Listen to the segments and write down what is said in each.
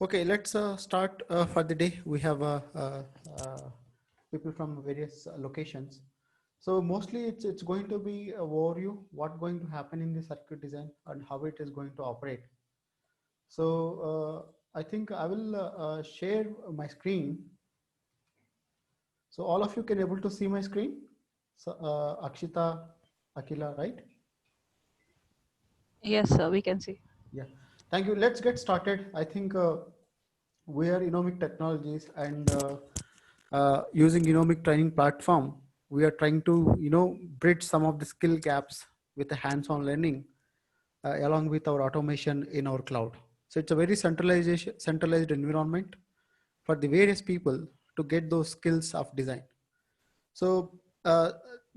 Okay, let's start for the day. We have people from various locations. So mostly it's going to be a overview, what going to happen in the circuit design and how it is going to operate. So I think I will share my screen. So all of you can able to see my screen. So Akshita, Akila, right? Yes, sir, we can see. Yeah. Thank you. Let's get started. I think we are Enomic Technologies and using Enomic training platform, we are trying to, bridge some of the skill gaps with the hands-on learning along with our automation in our cloud. So it's a very centralized environment for the various people to get those skills of design. So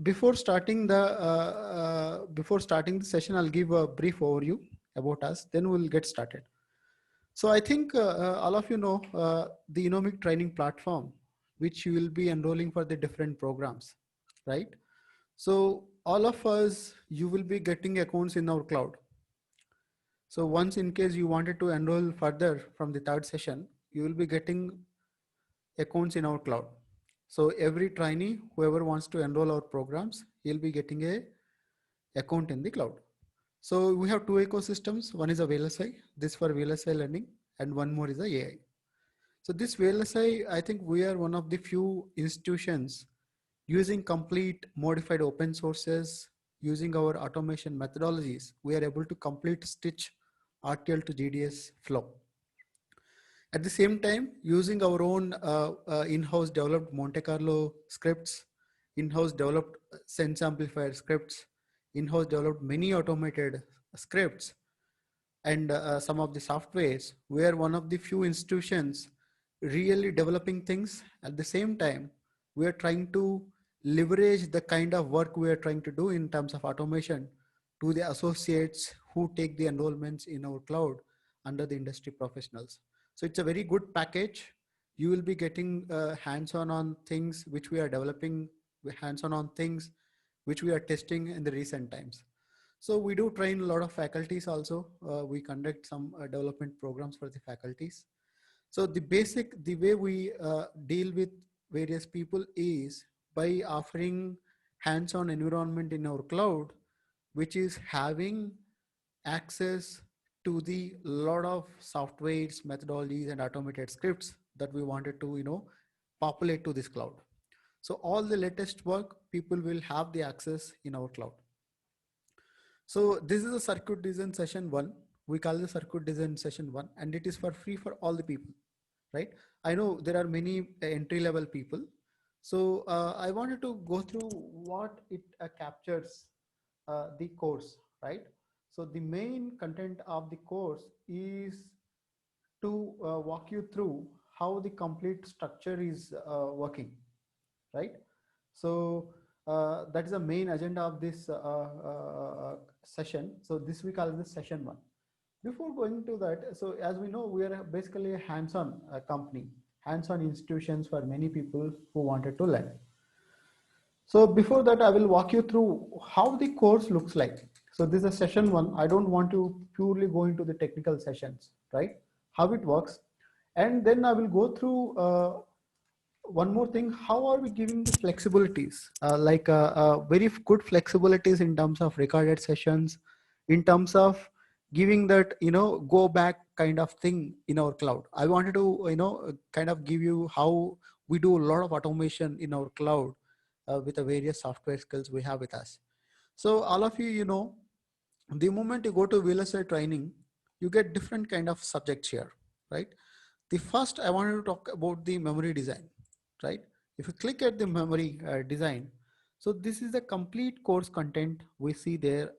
before starting the session, I'll give a brief overview about us. Then we'll get started. So I think all of you know the Enomic training platform, which you will be enrolling for the different programs, right? So all of us, you will be getting accounts in our cloud. So once in case you wanted to enroll further from the third session, you will be getting accounts in our cloud. So every trainee, whoever wants to enroll our programs, he'll be getting a account in the cloud. So we have two ecosystems. One is a VLSI, this for VLSI learning, and one more is a AI. So this VLSI, I think we are one of the few institutions using complete modified open sources, using our automation methodologies, we are able to complete stitch RTL to GDS flow. At the same time, using our own in-house developed Monte Carlo scripts, in-house developed sense amplifier scripts, in-house developed many automated scripts, and some of the softwares, we are one of the few institutions really developing things. At the same time, we are trying to leverage the kind of work we are trying to do in terms of automation to the associates who take the enrollments in our cloud under the industry professionals. So it's a very good package. You will be getting hands-on on things which we are developing, hands-on on things which we are testing in the recent times. So we do train a lot of faculties also. We conduct some development programs for the faculties. So the way we deal with various people is by offering hands-on environment in our cloud, which is having access to the lot of softwares, methodologies, and automated scripts that we wanted to, populate to this cloud. So all the latest work, people will have the access in our cloud. So this is a circuit design session one. We call the circuit design session one, and it is for free for all the people, right? I know there are many entry level people. So I wanted to go through what it captures the course, right? So the main content of the course is to walk you through how the complete structure is working, right? So that is the main agenda of this session. So this we call this session one. Before going to that, so as we know, we are basically a hands-on company, hands-on institutions for many people who wanted to learn. So before that, I will walk you through how the course looks like. So this is session one. I don't want to purely go into the technical sessions, right? How it works. And then I will go through one more thing. How are we giving the flexibilities? Very good flexibilities in terms of recorded sessions, in terms of giving that, go back kind of thing in our cloud. I wanted to, kind of give you how we do a lot of automation in our cloud with the various software skills we have with us. So all of you, the moment you go to VLSI training, you get different kind of subjects here, right? The first I wanted to talk about the memory design, right? If you click at the memory design, so this is the complete course content we see there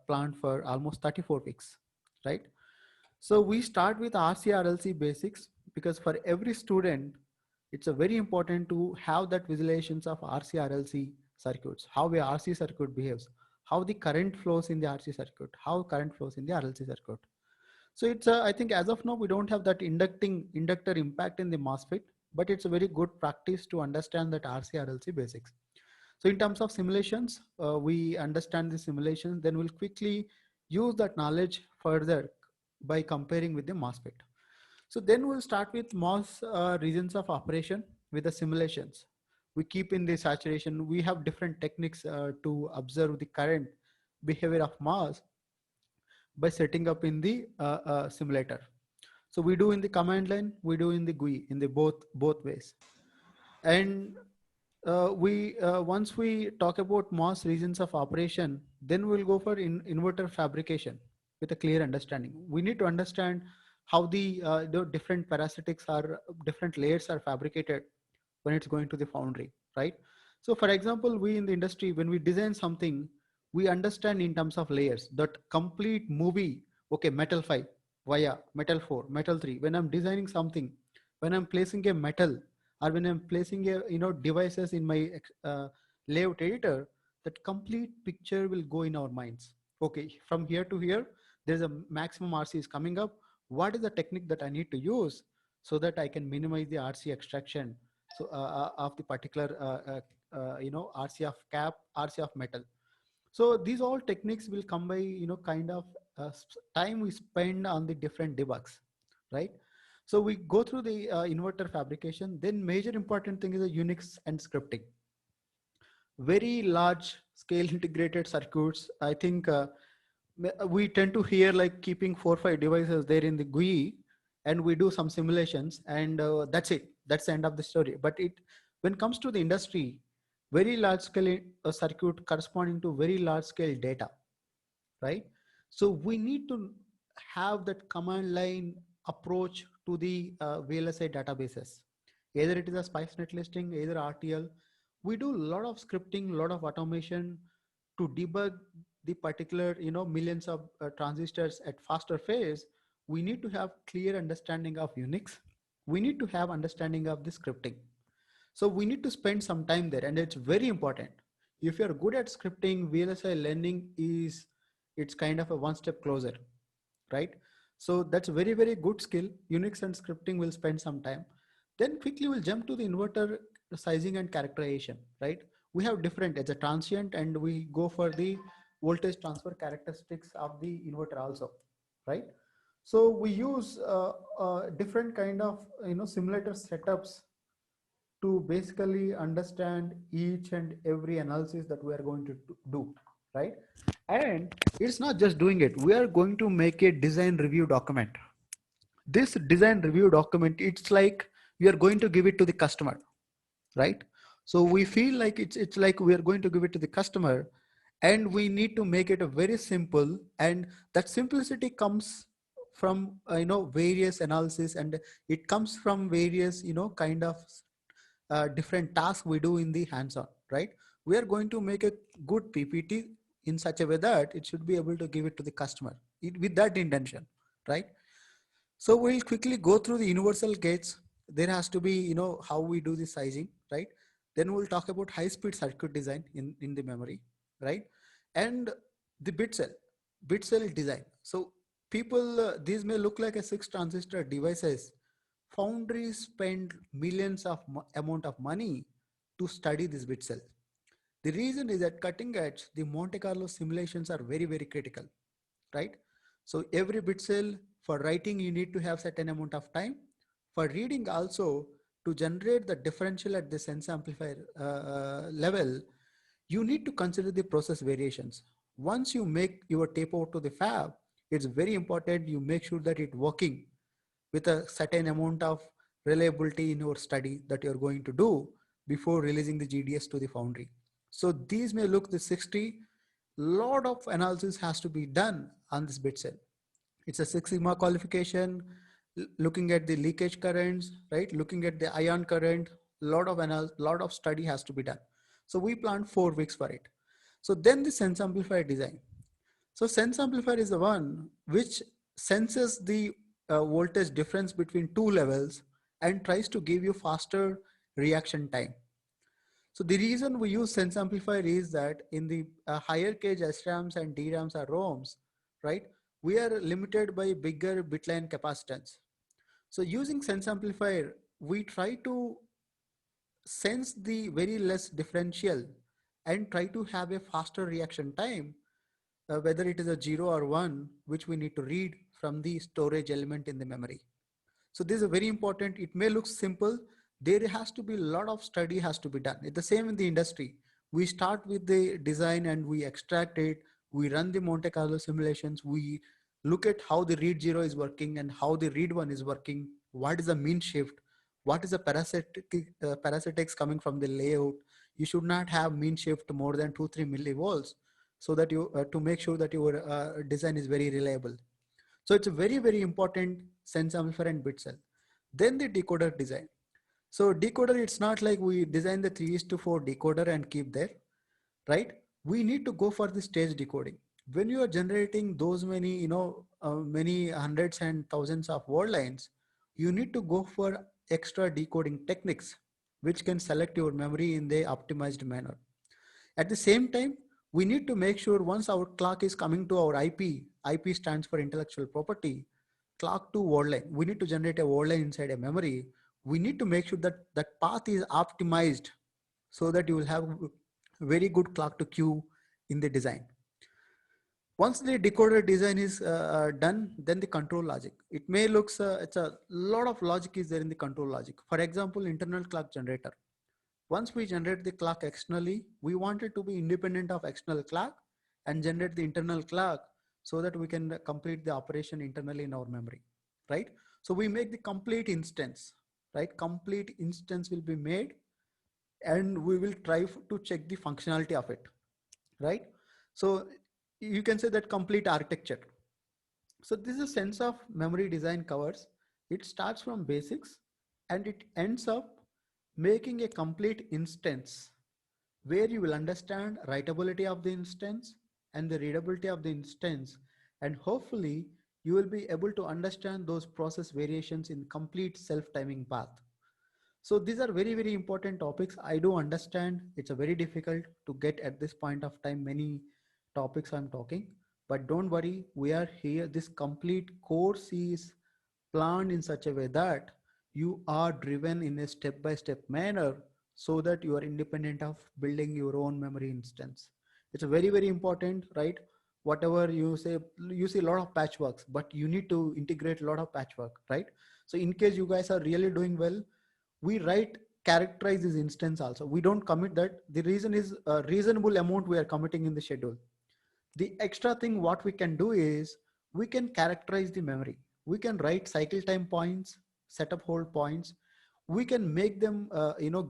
planned for almost 34 weeks, right? So we start with RC RLC basics because for every student, it's a very important to have that visualizations of RC RLC circuits, how a RC circuit behaves, how the current flows in the RC circuit, how current flows in the RLC circuit. So it's I think as of now, we don't have that inductor impact in the MOSFET, but it's a very good practice to understand that RC RLC basics. So in terms of simulations, we understand the simulations, then we'll quickly use that knowledge further by comparing with the MOSFET. So then we'll start with MOS regions of operation with the simulations. We keep in the saturation. We have different techniques to observe the current behavior of MOS by setting up in the simulator. So we do in the command line, we do in the GUI, in the both ways. And we once we talk about MOS regions of operation, then we'll go for inverter fabrication with a clear understanding. We need to understand how the different parasitics are, different layers are fabricated when it's going to the foundry, right? So for example, we in the industry, when we design something, we understand in terms of layers that complete movie. Okay, metal 5 via metal 4, metal 3. When I'm designing something, when I'm placing a metal, or when I'm placing a devices in my layout editor, that complete picture will go in our minds. Okay, from here to here, there's a maximum RC is coming up. What is the technique that I need to use so that I can minimize the RC extraction, so of the particular RC of cap, RC of metal. So these all techniques will come by kind of time we spend on the different debugs, right? So we go through the inverter fabrication. Then major important thing is the Unix and scripting. Very large scale integrated circuits. I think we tend to hear like keeping 4 or 5 devices there in the GUI, and we do some simulations, and that's it. That's the end of the story. But when it comes to the industry, very large scale circuit corresponding to very large scale data, right? So we need to have that command line approach to the VLSI databases. Either it is a SpiceNet listing, either RTL. We do a lot of scripting, a lot of automation to debug the particular, millions of transistors at faster phase. We need to have clear understanding of Unix. We need to have understanding of the scripting. So we need to spend some time there, and it's very important. If you're good at scripting, VLSI learning it's kind of a one step closer, right? So that's a very, very good skill. Unix and scripting will spend some time. Then quickly we'll jump to the inverter sizing and characterization, right? We have different as a transient, and we go for the voltage transfer characteristics of the inverter also, right? So we use different kind of simulator setups to basically understand each and every analysis that we are going to do, right? And it's not just doing it. We are going to make a design review document. This design review document, it's like we are going to give it to the customer, right? So we feel like it's like we are going to give it to the customer, and we need to make it a very simple, and that simplicity comes from various analysis, and it comes from various kind of different tasks we do in the hands-on, right? We are going to make a good PPT in such a way that it should be able to give it to the customer with that intention, right? So we'll quickly go through the universal gates. There has to be, how we do the sizing, right? Then we'll talk about high-speed circuit design in the memory, right? And the bit cell design. So people, these may look like a 6 transistor devices. Foundries spend millions of amount of money to study this bit cell. The reason is that cutting edge, the Monte Carlo simulations are very, very critical, right? So every bit cell, for writing, you need to have certain amount of time. For reading also, to generate the differential at the sense amplifier level, you need to consider the process variations. Once you make your tape out to the fab, it's very important you make sure that it's working with a certain amount of reliability in your study that you're going to do before releasing the GDS to the foundry. So these may look the 60, lot of analysis has to be done on this bit cell. It's a Six Sigma qualification, looking at the leakage currents, right? Looking at the ion current, lot of study has to be done. So we planned 4 weeks for it. So then the sense amplifier design. So sense amplifier is the one which senses the voltage difference between 2 levels and tries to give you faster reaction time. So the reason we use sense amplifier is that in the higher cage SRAMs and DRAMs or ROMs, right, we are limited by bigger bitline capacitance. So using sense amplifier, we try to sense the very less differential and try to have a faster reaction time, whether it is a 0 or 1, which we need to read from the storage element in the memory. So this is very important. It may look simple. There has to be a lot of study has to be done. It's the same in the industry. We start with the design and we extract it. We run the Monte Carlo simulations. We look at how the read zero is working and how the read one is working. What is the mean shift? What is the parasitics coming from the layout? You should not have mean shift more than 2-3 millivolts, so that you to make sure that your design is very reliable. So it's a very, very important sense amplifier and bit cell. Then the decoder design. So decoder, it's not like we design the 3:4 decoder and keep there, right? We need to go for the stage decoding. When you are generating those many, many hundreds and thousands of word lines, you need to go for extra decoding techniques, which can select your memory in the optimized manner. At the same time, we need to make sure once our clock is coming to our IP stands for intellectual property, clock to word line. We need to generate a word line inside a memory. We need to make sure that that path is optimized so that you will have very good clock to queue in the design. Once the decoder design is done, then the control logic. It may look, it's a lot of logic is there in the control logic. For example, internal clock generator. Once we generate the clock externally, we want it to be independent of external clock and generate the internal clock so that we can complete the operation internally in our memory, right? So we make the complete instance, right? Complete instance will be made and we will try to check the functionality of it, right? So you can say that complete architecture. So this is a sense of memory design covers. It starts from basics and it ends up making a complete instance where you will understand writability of the instance and the readability of the instance, and hopefully you will be able to understand those process variations in complete self-timing path. So these are very, very important topics. I do understand it's a very difficult to get at this point of time many topics I'm talking, but don't worry, we are here. This complete course is planned in such a way that you are driven in a step-by-step manner so that you are independent of building your own memory instance. It's a very, very important, right? Whatever you say, you see a lot of patchworks, but you need to integrate a lot of patchwork, right? So in case you guys are really doing well, we write characterize this instance also. We don't commit that. The reason is a reasonable amount we are committing in the schedule. The extra thing what we can do is we can characterize the memory. We can write cycle time points, setup hold points. We can make them,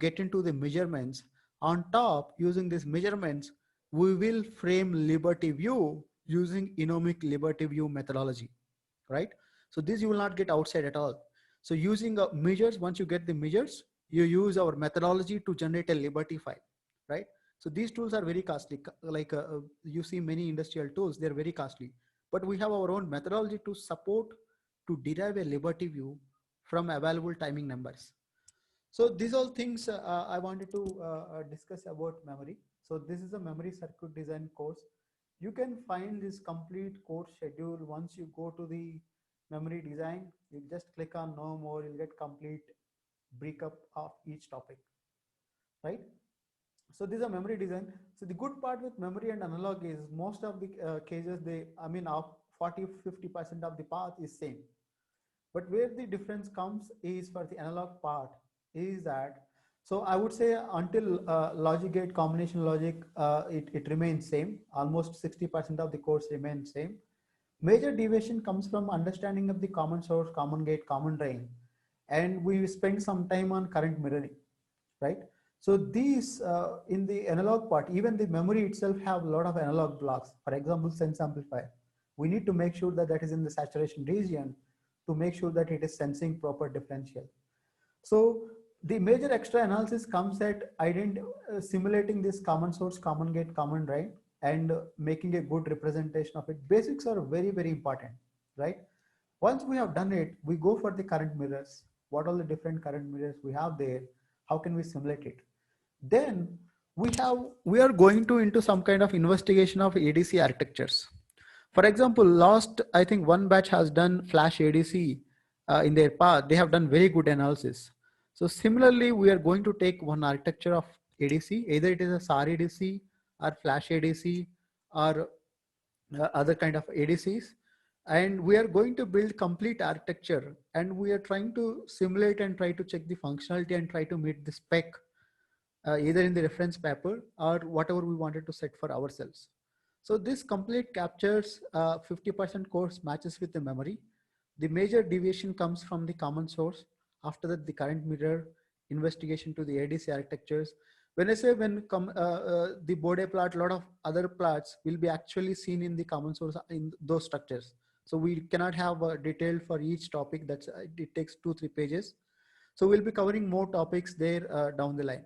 get into the measurements. On top, using these measurements, we will frame liberty view using Enomic liberty view methodology, right? So this you will not get outside at all. So using measures, once you get the measures, you use our methodology to generate a liberty file, right? So these tools are very costly. Like you see many industrial tools, they're very costly, but we have our own methodology to support to derive a liberty view from available timing numbers. So these all things I wanted to discuss about memory. So this is a memory circuit design course. You can find this complete course schedule once you go to the memory design. You just click on know more, you'll get complete breakup of each topic, right? So these are memory design. So the good part with memory and analog is most of the cases, of 40-50% of the path is same. But where the difference comes is for the analog part is that, so I would say until logic gate combination logic, it remains same. Almost 60% of the course remains same. Major deviation comes from understanding of the common source, common gate, common drain. And we spend some time on current mirroring, right? So these in the analog part, even the memory itself have a lot of analog blocks. For example, sense amplifier. We need to make sure that that is in the saturation region to make sure that it is sensing proper differential. So the major extra analysis comes at simulating this common source, common gate, common drain, and making a good representation of it. Basics are very, very important, right? Once we have done it, we go for the current mirrors. What are the different current mirrors we have there? How can we simulate it? Then we are going to into some kind of investigation of ADC architectures. For example, last I think one batch has done flash ADC in their path. They have done very good analysis. So similarly, we are going to take one architecture of ADC, either it is a SAR ADC or flash ADC or other kind of ADCs. And we are going to build complete architecture, and we are trying to simulate and try to check the functionality and try to meet the spec, either in the reference paper or whatever we wanted to set for ourselves. So this complete captures 50% course matches with the memory. The major deviation comes from the common source. After that, the current mirror, investigation to the ADC architectures. When I say the Bode plot, a lot of other plots will be actually seen in the common source in those structures. So we cannot have a detail for each topic. That's it takes 2-3 pages. So we'll be covering more topics there down the line.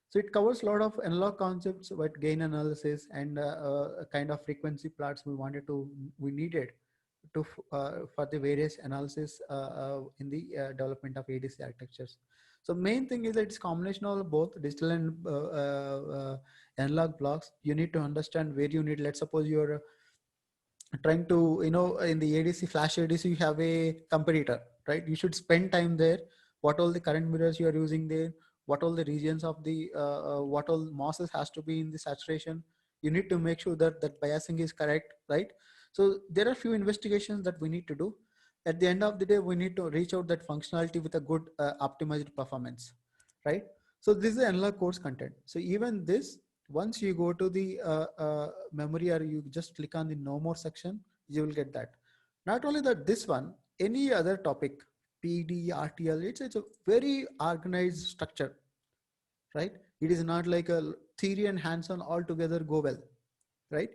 So it covers a lot of analog concepts, but gain analysis and a kind of frequency plots we needed to for the various analysis in the development of ADC architectures. So main thing is that it's combination of both digital and analog blocks. You need to understand where you need. Let's suppose you're trying to, in the ADC, flash ADC, you have a competitor, right? You should spend time there. What all the current mirrors you are using there, what all the regions of the, what all mosses has to be in the saturation. You need to make sure that that biasing is correct, right? So there are few investigations that we need to do. At the end of the day, we need to reach out that functionality with a good optimized performance, right? So this is the analog course content. So even this, once you go to the memory, or you just click on the no more section, you will get that. Not only that, this one, any other topic, PD, RTL, it's a very organized structure, right? It is not like a theory and hands-on all together go well, right?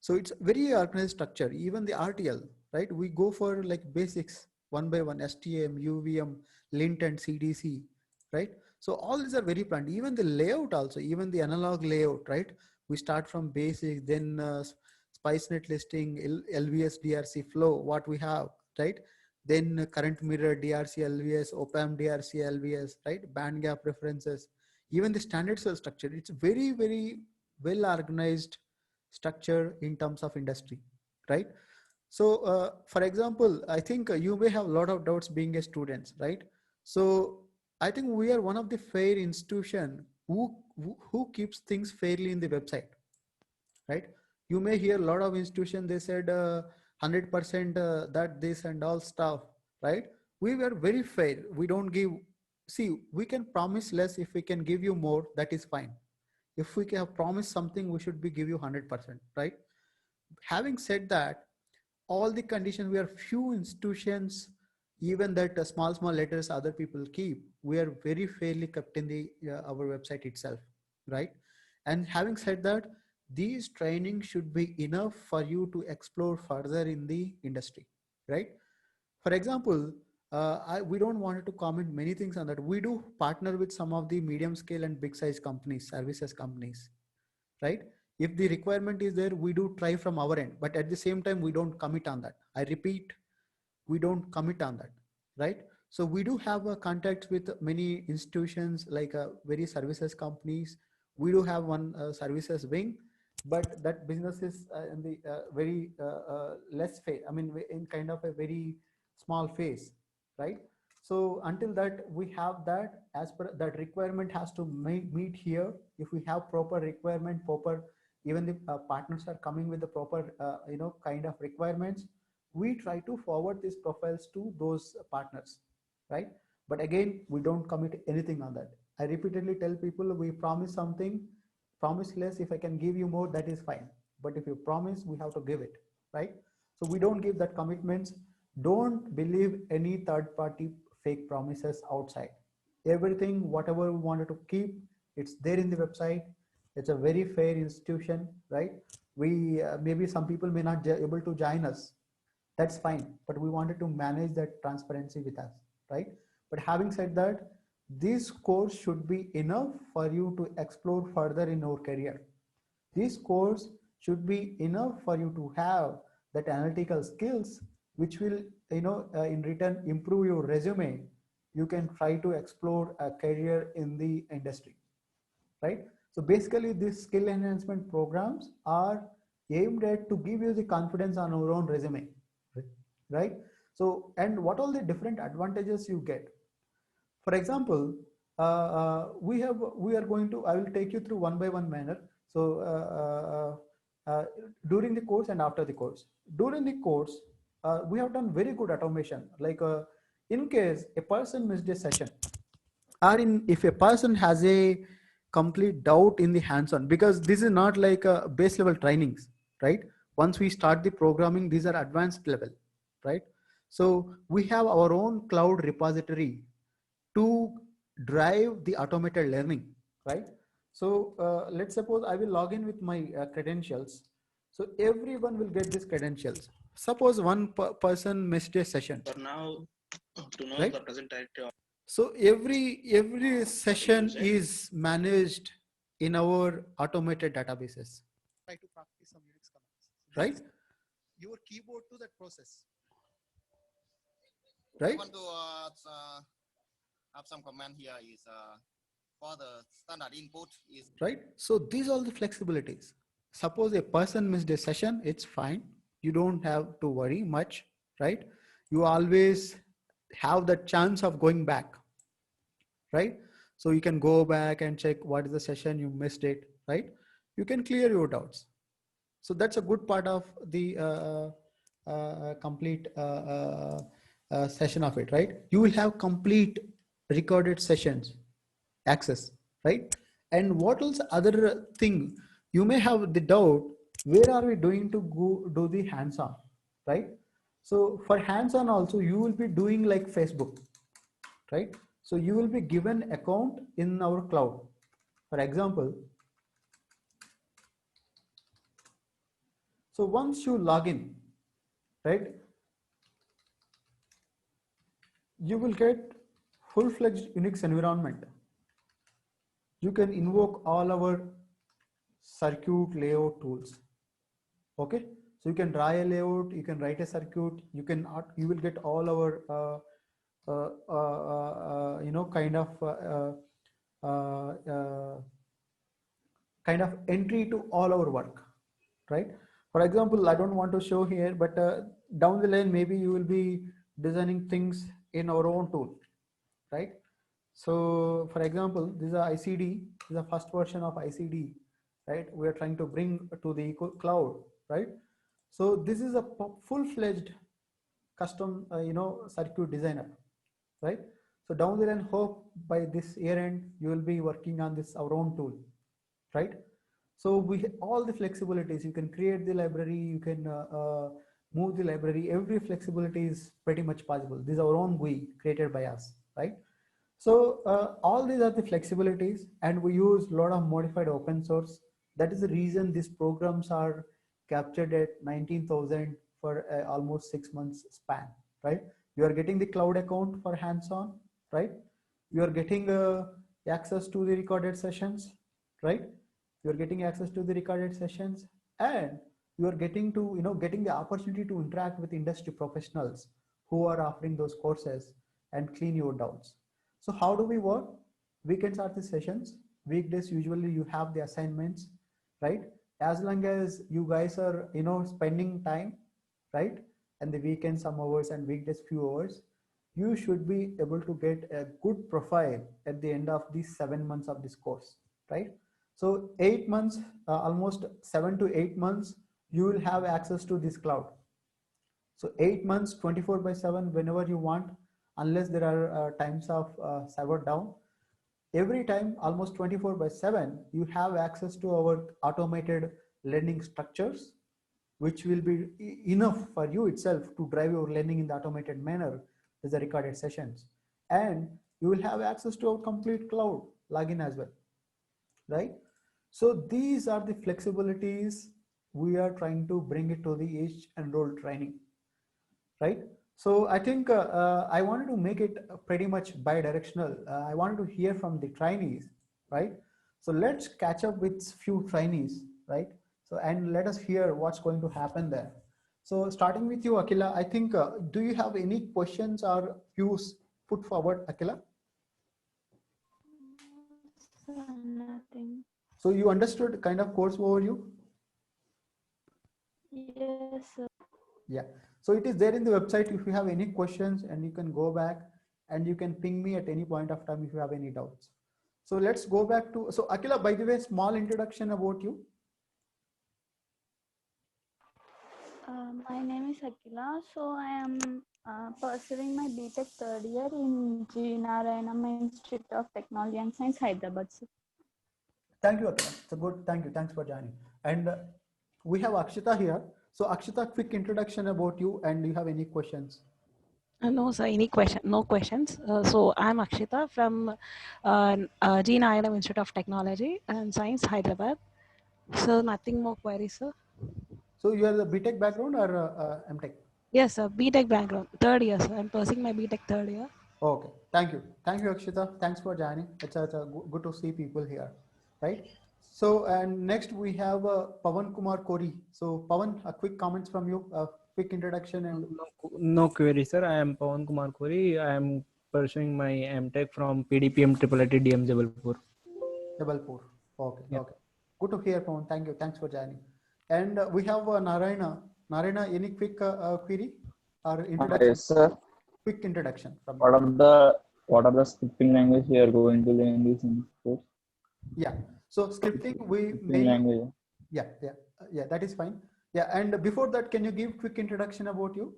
So it's very organized structure. Even the RTL, right? We go for like basics one by one, STM, UVM, lint and CDC, right? So all these are very planned. Even the layout also, even the analog layout, right? We start from basics, then SpiceNet listing, LVS, DRC flow, what we have, right? Then current mirror, DRC, LVS, OPAM, DRC, LVS, right? Band gap references, even the standard cell structure. It's very, very well organized structure in terms of industry, right? So for example, I think you may have a lot of doubts being a student, right? So I think we are one of the fair institution who keeps things fairly in the website, right? You may hear a lot of institution, they said 100% that this and all stuff, right? We were very fair. We don't give, see, we can promise less. If we can give you more, that is fine. If we have promised something, we should be give you 100%, right? Having said that, all the conditions, we are few institutions, even that small letters other people keep, we are very fairly kept in the our website itself, right? And having said that, these trainings should be enough for you to explore further in the industry, right? For example, we don't want to comment many things on that. We do partner with some of the medium scale and big size companies, services companies, right? If the requirement is there, we do try from our end, but at the same time, we don't commit on that. I repeat, we don't commit on that, right? So we do have a contact with many institutions, like very services companies. We do have one services wing, but that business is in the very less phase. I mean, in kind of a very small phase, right? So until that we have that, as per that requirement has to meet here. If we have proper requirement, proper, even the partners are coming with the proper kind of requirements, we try to forward these profiles to those partners, right? But again, we don't commit anything on that. I repeatedly tell people, we promise something, promise less. If I can give you more, that is fine, but if you promise, we have to give it, right? So we don't give that commitments. Don't believe any third party fake promises outside. Everything, whatever we wanted to keep, it's there in the website. It's a very fair institution, right? We maybe some people may not be able to join us, that's fine, but we wanted to manage that transparency with us, right? But having said that, this course should be enough for you to explore further in your career. This course should be enough for you to have that analytical skills, which will, in return improve your resume. You can try to explore a career in the industry, right? So basically, these skill enhancement programs are aimed at to give you the confidence on your own resume, right? So, and what all the different advantages you get. For example, we are going to, I will take you through one by one manner. So during the course and after the course. During the course, we have done very good automation. Like in case a person missed a session, or in if a person has a complete doubt in the hands-on, because this is not like a base level trainings, right? Once we start the programming, these are advanced level, right? So we have our own cloud repository to drive the automated learning, right? So let's suppose I will log in with my credentials. So everyone will get these credentials. Suppose one person missed a session. For now, to know right? The present directory. So every session is managed in our automated databases. Try to practice some Unix commands, right? Your keyboard to that process, right? I want to have some command here is for the standard input is right. So these are the flexibilities. Suppose a person missed a session, it's fine. You don't have to worry much, right? You always have the chance of going back, right? So you can go back and check what is the session you missed it, right? You can clear your doubts. So that's a good part of the complete session of it, right? You will have complete recorded sessions access, right? And what else other thing you may have the doubt, where are we doing to go do the hands-on, right? So for hands-on also you will be doing like Facebook, right? So you will be given account in our cloud. For example, so once you log in, right, you will get full-fledged Unix environment. You can invoke all our circuit layout tools. Okay, so you can draw a layout, you can write a circuit, you can you will get all our kind of entry to all our work, right? For example, I don't want to show here, but down the line maybe you will be designing things in our own tool, right? So for example, this is a ICD, this is the first version of ICD, right? We are trying to bring to the cloud, right? So this is a full-fledged custom, circuit designer, right? So down the line, hope by this year end, you will be working on this our own tool, right? So we all the flexibilities, you can create the library, you can move the library, every flexibility is pretty much possible. This is our own GUI created by us, right? So all these are the flexibilities, and we use a lot of modified open source. That is the reason these programs are captured at 19,000 for almost 6 months span, right? You are getting the cloud account for hands-on, right? You are getting access to the recorded sessions, right? You are getting access to the recorded sessions, and you are getting to, getting the opportunity to interact with industry professionals who are offering those courses and clean your doubts. So how do we work? Weekends are the sessions. Weekdays usually you have the assignments, right? As long as you guys are, spending time, right? And the weekends some hours and weekdays few hours, you should be able to get a good profile at the end of these 7 months of this course, right? So 8 months, almost 7 to 8 months, you will have access to this cloud. So 8 months, 24/7, whenever you want, unless there are times of server down. Every time, almost 24/7, you have access to our automated learning structures, which will be enough for you itself to drive your learning in the automated manner as the recorded sessions. And you will have access to our complete cloud login as well, right? So these are the flexibilities we are trying to bring it to the each enrolled training, right? So I think I wanted to make it pretty much bi-directional. I wanted to hear from the trainees, right? So let's catch up with few trainees, right? So, and let us hear what's going to happen there. So starting with you, Akila, I think, do you have any questions or views put forward, Akila? Nothing. So you understood kind of course overview? Yes, sir. Yeah. So it is there in the website. If you have any questions, and you can go back and you can ping me at any point of time if you have any doubts. So let's go back to, so Akila, by the way, small introduction about you. My name is Akila. So I am pursuing my BTech third year in G. Narayanam Institute of Technology and Science, Hyderabad. Sir. Thank you, Akila. It's a good, thank you. Thanks for joining. And we have Akshita here. So Akshita, quick introduction about you and do you have any questions? No, sir. Any question? No questions. So I'm Akshita from G. Nayadam Institute of Technology and Science, Hyderabad. So nothing more queries, sir. So you have the BTech background or MTech? Yes, sir. BTech background. Third year, sir. I'm pursuing my BTech third year. Okay, thank you. Thank you, Akshita. Thanks for joining. It's good to see people here, right? So, and next we have Pawan Kumar Kori. So, Pawan, a quick comments from you, a quick introduction and No query, sir. I am Pawan Kumar Kori. I am pursuing my MTech from PDPM IIIT DM Jabalpur. Jabalpur. Okay, Yeah. okay. Good to hear, Pawan. Thank you. Thanks for joining. And we have Narayana. Narayana, any quick query or introduction? Yes, sir. Quick introduction from you. What are the scripting language we are going to learn this in course? Yeah. So scripting we Scripting language. yeah, that is fine. Yeah, and before that, can you give quick introduction about you?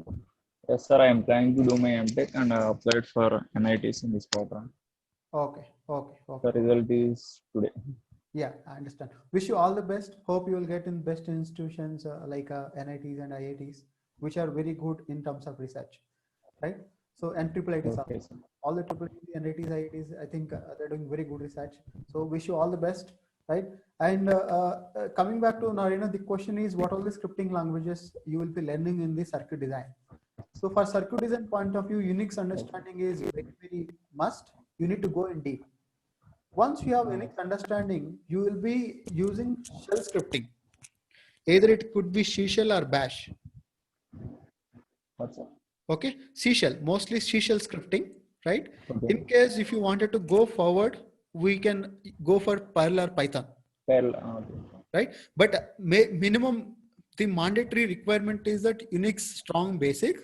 Yes, sir. I am planning to do my MTech and I applied for NITs in this quarter. Okay. The result is today. Yeah, I understand. Wish you all the best. Hope you will get in best institutions like NITs and IITs, which are very good in terms of research, right? So and triple ITs, Okay, sir. all the triple IT, NITs, IITs, I think they're doing very good research. So wish you all the best, right? And coming back to Narina, the question is, what are the scripting languages you will be learning in the circuit design? So for circuit design point of view, Unix understanding is very must. You need to go in deep. Once you have Unix understanding, you will be using shell scripting. Either it could be C shell or bash. What's up? Okay, C shell, mostly C shell scripting, right? Okay. In case if you wanted to go forward, we can go for Perl or Python, Okay. right? But minimum, the mandatory requirement is that Unix strong basics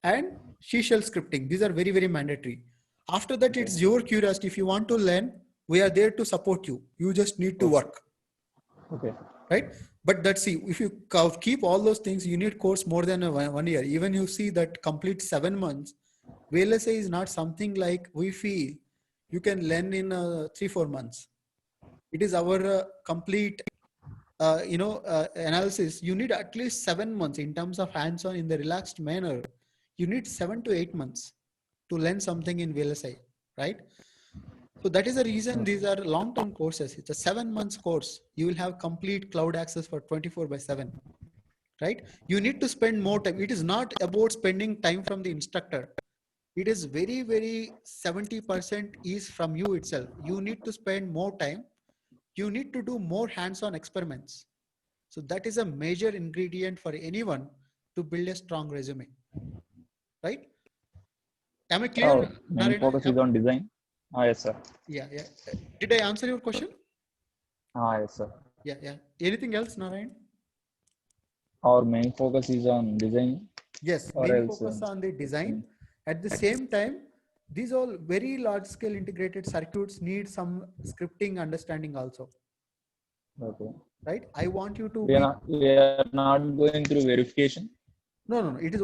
and C shell scripting. These are very mandatory. After that, Okay. it's your curiosity. If you want to learn, we are there to support you. You just need to work. Okay. Right? But that's see, if you keep all those things, you need course more than one year. Even you see that complete 7 months, VLSI is not something like we feel you can learn in 3-4 months. It is our complete, analysis. You need at least 7 months in terms of hands-on in the relaxed manner. You need 7 to 8 months to learn something in VLSI, right? So that is the reason these are long-term courses. It's a 7 months course. You will have complete cloud access for 24/7, right? You need to spend more time. It is not about spending time from the instructor. It is very 70% is from you itself. You need to spend more time. You need to do more hands-on experiments. So that is a major ingredient for anyone to build a strong resume, right? Am I clear, Main Narayana? focus is on design. Yes, sir. Yeah. Did I answer your question? Yes, sir. Yeah. Anything else, Narayan? Our main focus is on design. Yes, or main else, focus on the design. At the same time, these all very large scale integrated circuits need some scripting understanding also, Okay. right? I want you to We are not going through verification. No. It is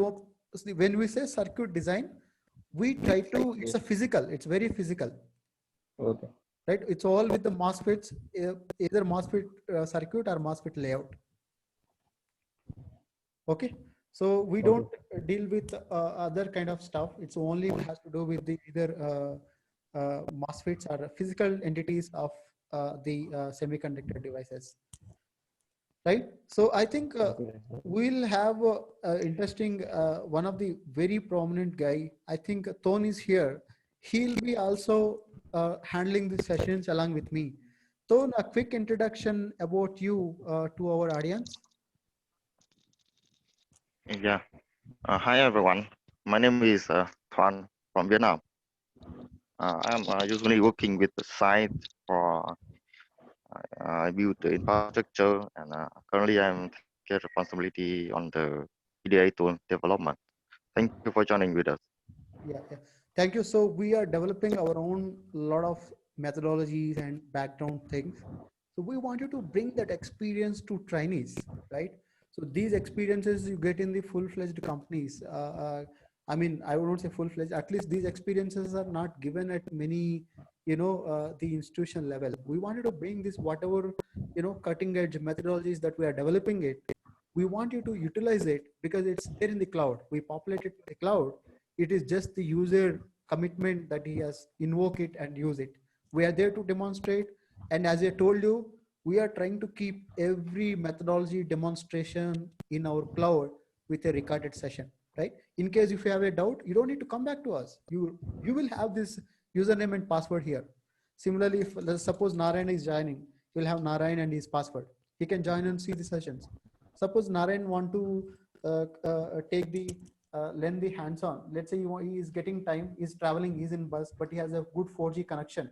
when we say circuit design, we try to, it's a physical, it's very physical, Okay. right? It's all with the MOSFETs, either MOSFET circuit or MOSFET layout. Okay. So we don't deal with other kind of stuff. It's only has to do with the either MOSFETs or physical entities of the semiconductor devices, right? So I think we'll have interesting, one of the very prominent guy, I think Ton is here. He'll be also handling the sessions along with me. Ton, a quick introduction about you to our audience. Yeah. Hi, everyone. My name is Thuan from Vietnam. I'm usually working with the site for I build the infrastructure, and currently I'm taking responsibility on the EDA tool development. Thank you for joining with us. Yeah. Thank you. So we are developing our own lot of methodologies and background things. So we want you to bring that experience to trainees, right? So these experiences you get in the full-fledged companies. I mean, I won't say full-fledged. At least these experiences are not given at many, the institution level. We wanted to bring this whatever, cutting-edge methodologies that we are developing it. We want you to utilize it because it's there in the cloud. We populate it in the cloud. It is just the user commitment that he has invoke it and use it. We are there to demonstrate. And as I told you, we are trying to keep every methodology demonstration in our cloud with a recorded session, right? In case if you have a doubt, you don't need to come back to us. You will have this username and password here. Similarly, if let's suppose Narayan is joining, you'll have Narayan and his password. He can join and see the sessions. Suppose Narayan want to take the learn the hands-on. Let's say he is getting time, he's traveling, he's in bus, but he has a good 4G connection,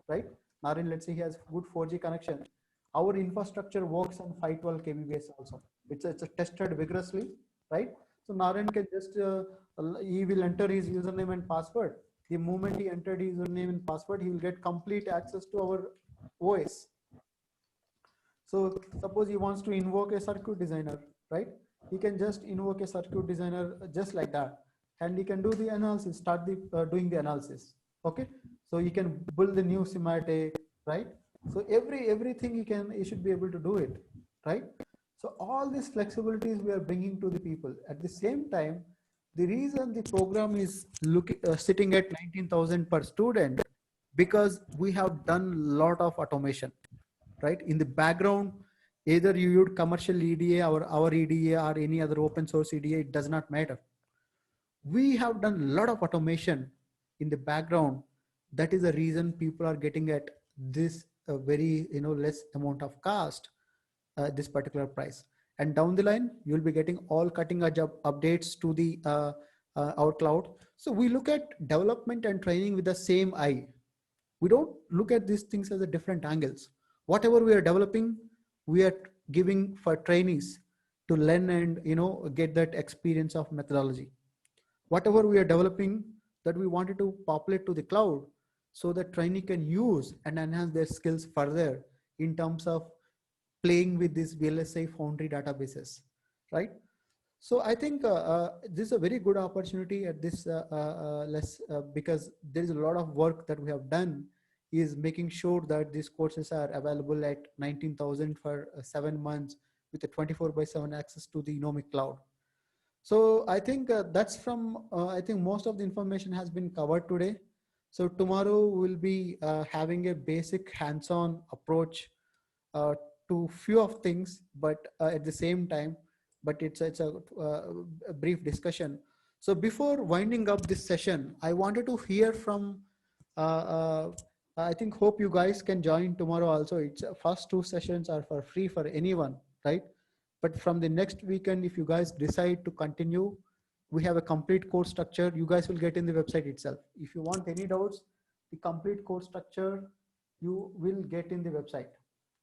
right? Narayan, let's say he has good 4G connection. Our infrastructure works on 512 kbps also. It's tested vigorously, right? So Narayan can just, he will enter his username and password. The moment he entered his username and password, he will get complete access to our OS. So suppose he wants to invoke a circuit designer, right? He can just invoke a circuit designer just like that. And he can do the analysis, start the doing the analysis. Okay. So you can build the new schematic, right? So everything you should be able to do it, right? So all these flexibilities we are bringing to the people. At the same time, the reason the program is sitting at 19,000 per student, because we have done a lot of automation, right? In the background, either you use commercial EDA or our EDA or any other open source EDA, it does not matter. We have done a lot of automation in the background. That is the reason people are getting at this very less amount of cost, this particular price. And down the line, you'll be getting all cutting edge updates to the our cloud. So we look at development and training with the same eye. We don't look at these things as a different angles. Whatever we are developing, we are giving for trainees to learn and get that experience of methodology. Whatever we are developing that we wanted to populate to the cloud so that trainee can use and enhance their skills further in terms of playing with these VLSI Foundry databases, right? So I think this is a very good opportunity at this because there is a lot of work that we have done is making sure that these courses are available at 19,000 for 7 months with a 24/7 access to the Eunomic cloud. So I think that's from, I think most of the information has been covered today. So tomorrow we'll be having a basic hands-on approach to few of things, but at the same time, but it's a brief discussion. So before winding up this session, I wanted to hear from, I think, hope you guys can join tomorrow also. It's first 2 sessions are for free for anyone, right? But from the next weekend, if you guys decide to continue, we have a complete course structure. You guys will get in the website itself. If you want any doubts, the complete course structure, you will get in the website,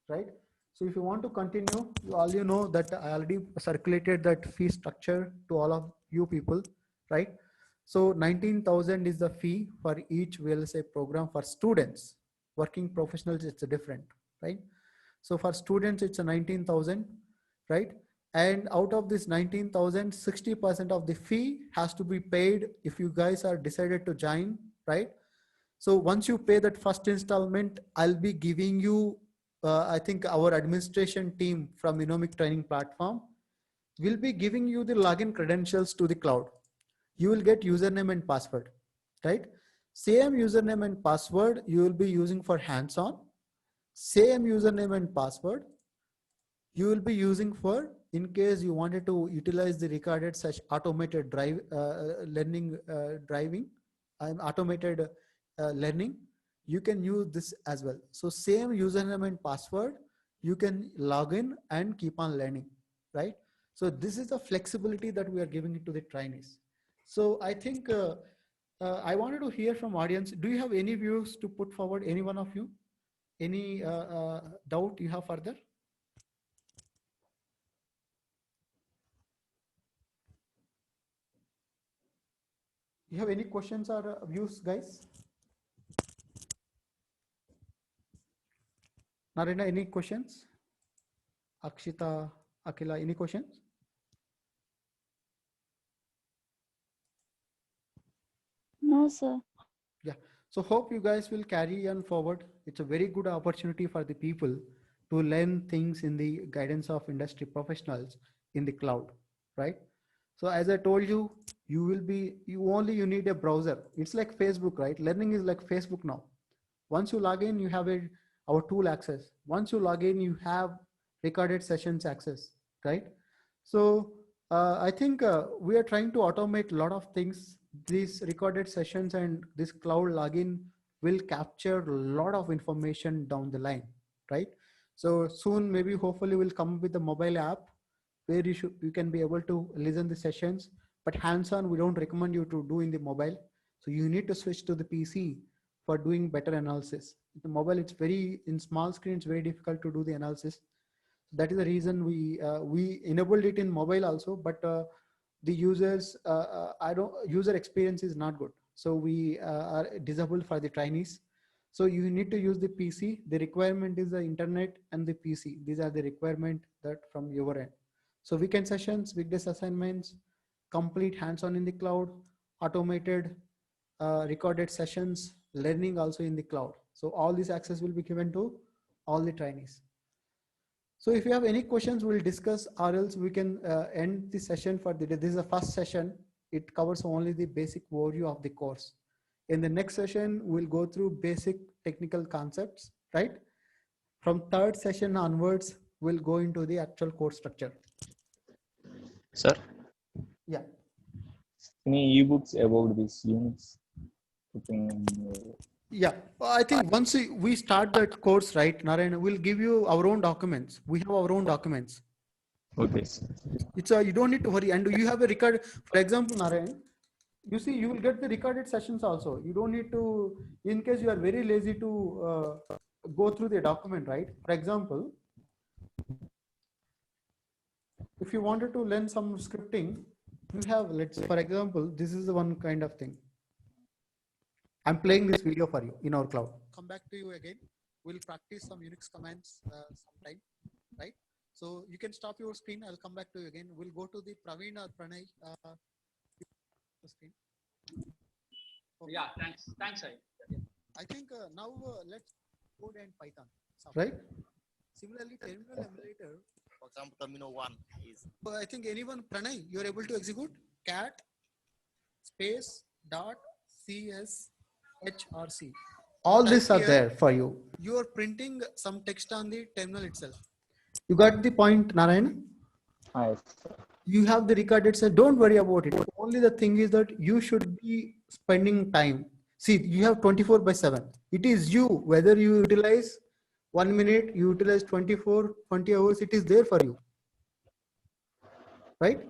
right? So if you want to continue, you know that I already circulated that fee structure to all of you people, right? So 19,000 is the fee for each VLSI program. For students, working professionals, it's different, right? So for students, it's a 19,000, right? And out of this 19,000, 60% of the fee has to be paid if you guys are decided to join, right? So once you pay that first installment, I'll be giving you, I think our administration team from Eunomic Training Platform will be giving you the login credentials to the cloud. You will get username and password, right? Same username and password you will be using for hands-on. Same username and password you will be using for in case you wanted to utilize the recorded such automated learning driving and automated learning. You can use this as well. So same username and password, you can log in and keep on learning, right? So this is the flexibility that we are giving it to the trainees. So I think I wanted to hear from audience. Do you have any views to put forward, any one of you? Any doubt you have further? You have any questions or views, guys? Narendra, any questions? Akshita, Akila, any questions? No, sir. So hope you guys will carry on forward. It's a very good opportunity for the people to learn things in the guidance of industry professionals in the cloud, right? So as I told you, you need a browser. It's like Facebook, right? Learning is like Facebook now. Once you log in, you have our tool access. Once you log in, you have recorded sessions access, right? So I think we are trying to automate a lot of things. These recorded sessions and this cloud login will capture a lot of information down the line, right? So soon, maybe hopefully we'll come with a mobile app where you can be able to listen the sessions, but hands-on, we don't recommend you to do in the mobile. So you need to switch to the PC for doing better analysis. The mobile, it's in small screen, it's very difficult to do the analysis. That is the reason we enabled it in mobile also, but the user experience is not good. So we are disabled for the trainees. So you need to use the PC. The requirement is the internet and the PC. These are the requirement that from your end. So weekend sessions, weekdays assignments, complete hands-on in the cloud, automated recorded sessions, learning also in the cloud. So all this access will be given to all the trainees. So if you have any questions, we'll discuss, or else we can end the session for the day. This is the first session. It covers only the basic overview of the course. In the next session, we'll go through basic technical concepts, right? From third session onwards, we'll go into the actual course structure. Sir, Yeah. any ebooks about this Unix? Yeah, I think once we start that course, right, Narayan, we'll give you our own documents. We have our own documents. Okay, sir. It's you don't need to worry. And you have a record, for example, Narayan, you see, you will get the recorded sessions also. You don't need to, in case you are very lazy to go through the document, right? For example, if you wanted to learn some scripting, you have, for example, this is the one kind of thing. I'm playing this video for you in our cloud. Come back to you again. We'll practice some Unix commands sometime, right? So you can stop your screen. I'll come back to you again. We'll go to the Praveen or Pranay. Screen. Okay. Yeah, thanks. Thanks, I. Yeah. I think now let's code and Python, right? Similarly, terminal emulator. For example, terminal 1 is. I think anyone, Pranay, you're able to execute cat space dot CSHRC. All these are there for you. You are printing some text on the terminal itself. You got the point, Narayan? Yes, sir. You have the recorded set. Don't worry about it. Only the thing is that you should be spending time. See, you have 24/7. It is you, whether you utilize 1 minute, you utilize 24, 20 hours, it is there for you. Right?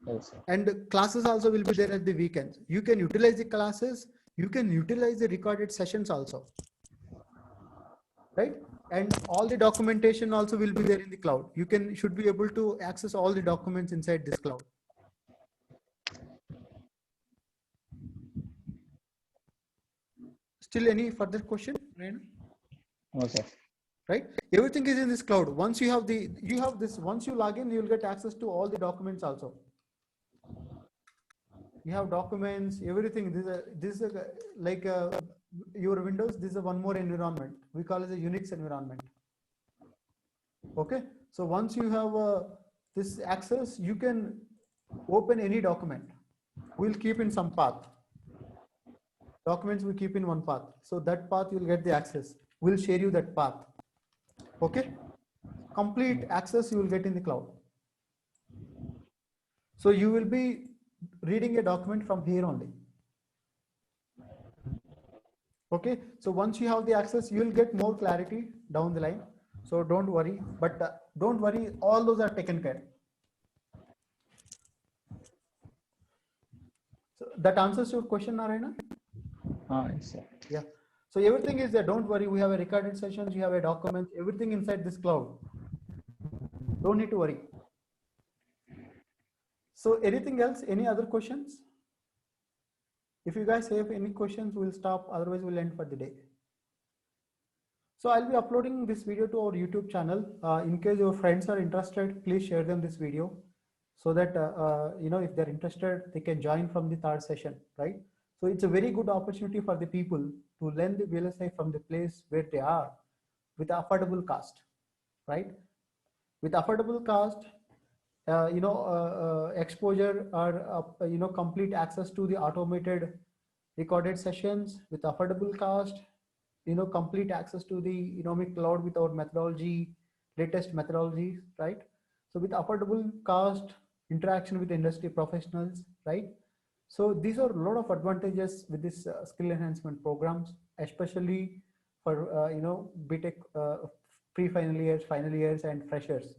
Yes, sir. And classes also will be there at the weekends. You can utilize the classes. You can utilize the recorded sessions also. Right? And all the documentation also will be there in the cloud. You should be able to access all the documents inside this cloud. Still any further question? No, sir. Right? Everything is in this cloud. Once you have once you log in, you will get access to all the documents also. You have documents, everything. This is like your Windows. This is one more environment. We call it a Unix environment. Okay. So once you have this access, you can open any document. We'll keep in some path. Documents we keep in one path. So that path you'll get the access. We'll share you that path. Okay. Complete access you will get in the cloud. So you will be reading a document from here only. Okay, so once you have the access, you will get more clarity down the line. So don't worry, but don't worry, all those are taken care. So that answers your question, Narayana? Yes, sir. Yeah. So everything is there. Don't worry, we have a recorded sessions, you have a document, everything inside this cloud. Don't need to worry. So anything else? Any other questions? If you guys have any questions, we'll stop. Otherwise, we'll end for the day. So I'll be uploading this video to our YouTube channel. In case your friends are interested, please share them this video so that, if they're interested, they can join from the third session, right? So it's a very good opportunity for the people to learn the VLSI from the place where they are with affordable cost, right? With affordable cost, exposure or complete access to the automated recorded sessions with affordable cost, complete access to the Enomic cloud with our methodology, latest methodologies, right? So with affordable cost, interaction with industry professionals, right? So these are a lot of advantages with this skill enhancement programs, especially for BTech pre-final years, final years, and freshers,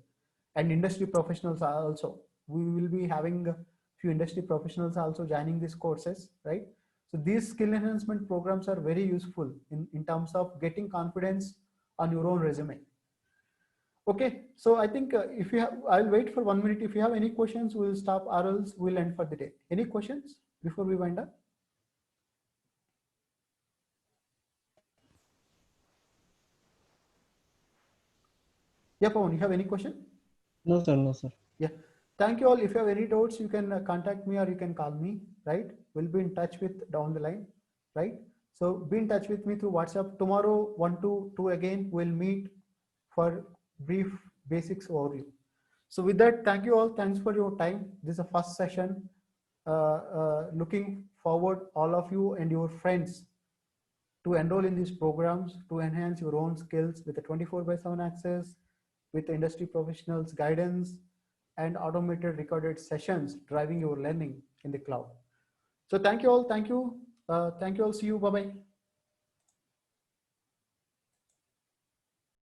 and industry professionals are also. We will be having a few industry professionals also joining these courses, right? So these skill enhancement programs are very useful in terms of getting confidence on your own resume. Okay, so I think if you have, I'll wait for 1 minute. If you have any questions, we'll stop or else we'll end for the day. Any questions before we wind up? Yeah, Pawan, you have any question? No, sir. No, sir. Yeah. Thank you all. If you have any doubts, you can contact me or you can call me, right? We'll be in touch with down the line, right? So be in touch with me through WhatsApp. Tomorrow, 1 to 2 again, we'll meet for brief basics overview. So with that, thank you all. Thanks for your time. This is the first session. Looking forward, all of you and your friends, to enroll in these programs to enhance your own skills with a 24/7 access, with industry professionals guidance and automated recorded sessions driving your learning in the cloud. So thank you all. Thank you. Thank you all. See you. Bye-bye.